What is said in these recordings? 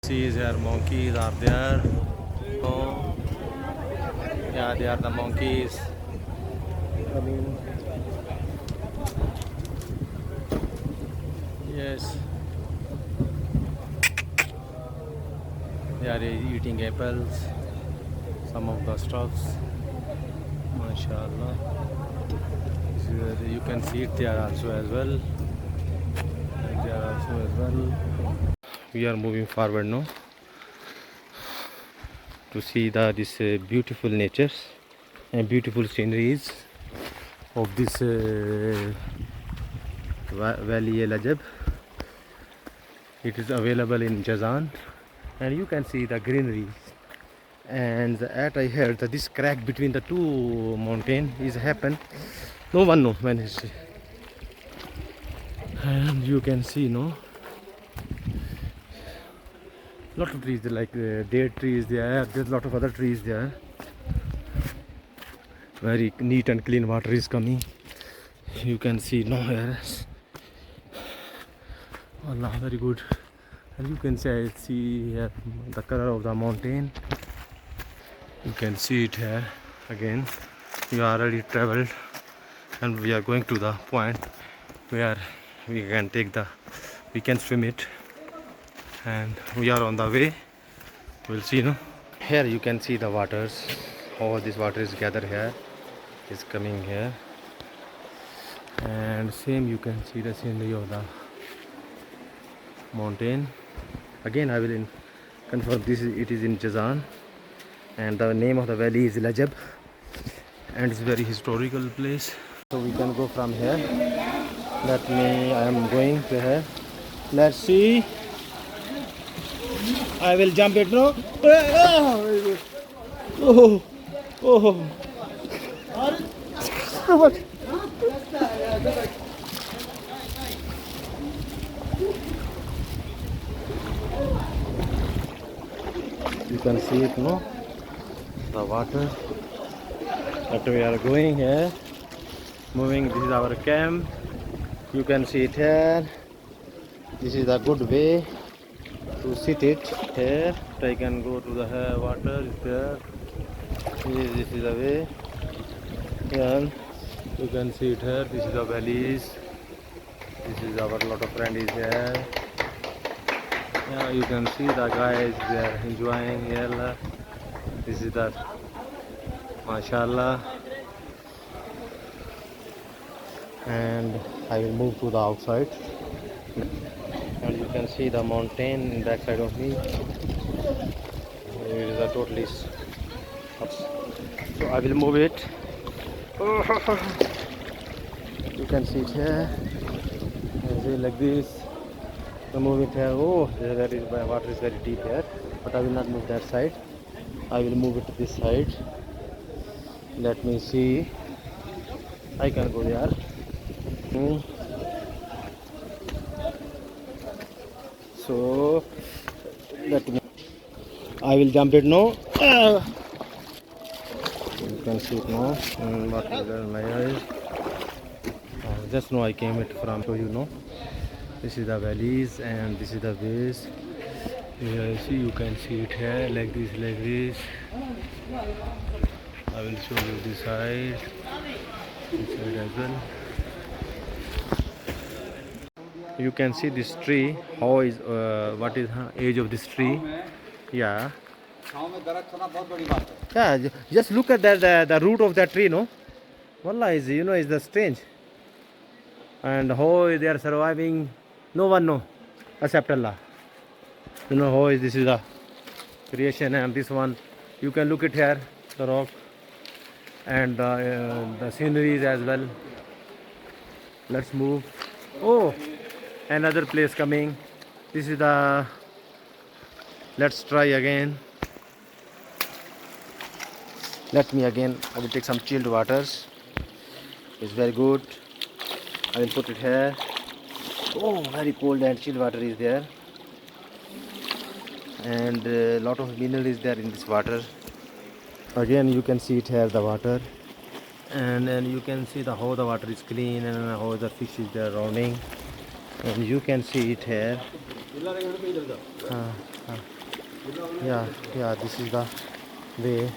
See here, monkeys are there. Oh, yeah, they are the monkeys. Coming. Yes, they are eating apples. Some of the stuffs. MashaAllah. You can see it there also as well. And there also as well. We are moving forward now to see this beautiful natures and beautiful sceneries of this Valley El Ajab. It is available in Jazan, and you can see the greenery. And at I heard that this crack between the two mountain is happen. No one know when it's. And you can see lot of trees like date trees there. There's a lot of other trees there. Very neat and clean water is coming. You can see here. Allah, very good. And you can see here the color of the mountain. You can see it here again. We already traveled, and we are going to the point where we can swim it, and we are on the way. We'll see. Here you can see the waters. All this water is gathered here, is coming here, and same you can see the scenery of the mountain. Again, I will confirm it is in Jazan, and the name of the valley is El Ajab, and it's a very historical place. So we can go from here. I am going to here. Let's see. I will jump it now. Oh, oh. What? You can see it, no? The water that we are going here. Moving, this is our camp. You can see it here. This is a good way to sit it here. I can go to the water is there. This is the way. And you can see it here. This is the valleys. This is our lot of friend is here. Yeah, you can see the guys they are enjoying here. This is the MashaAllah. And I will move to the outside, and you can see the mountain in back side of me. It is a totally so I will move it. You can see it here. Like this. I move it here. Oh, the water is very deep here, but I will not move that side. I will move it to this side. Let me see. I can go there. So I will jump it now. You can see it now. What is there in my eyes? Just now I came it from so this is the valleys, and this is the base. You can see it here like this. I will show you this side as well. You can see this tree. How is what is age of this tree? Yeah. Yeah. Just look at that the root of that tree. No. Wallah is the strange. And how they are surviving, no one know except Allah. How this is the creation, and this one you can look at here, the rock, and the sceneries as well. Let's move. Oh, another place coming. This is the. Let's try again. Let me again. I will take some chilled waters. It's very good. I will put it here. Oh, very cold and chilled water is there, and a lot of mineral is there in this water. Again, you can see it here, the water, and then you can see how the water is clean and how the fish is there rounding, and you can see it here. Yeah, this is the way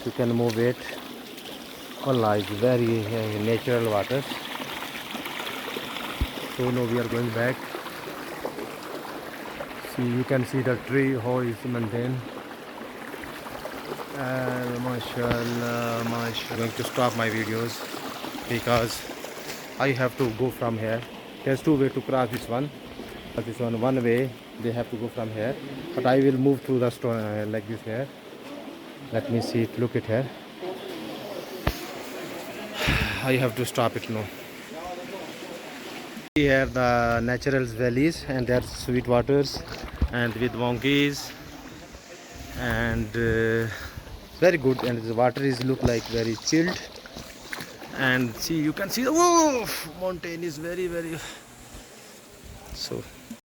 you can move it. Wallah, it's very natural water. So now we are going back. See, you can see the tree how it's maintained. And mashallah, mashallah. I'm going to stop my videos because I have to go from here. There's two ways to cross this one. This one way they have to go from here, but I will move through the stone like this here. Let me see it. Look at here. I have to stop it now. Here the natural valleys and there's sweet waters and with monkeys and very good, and the water is look like very chilled. And see, you can see the mountain is very so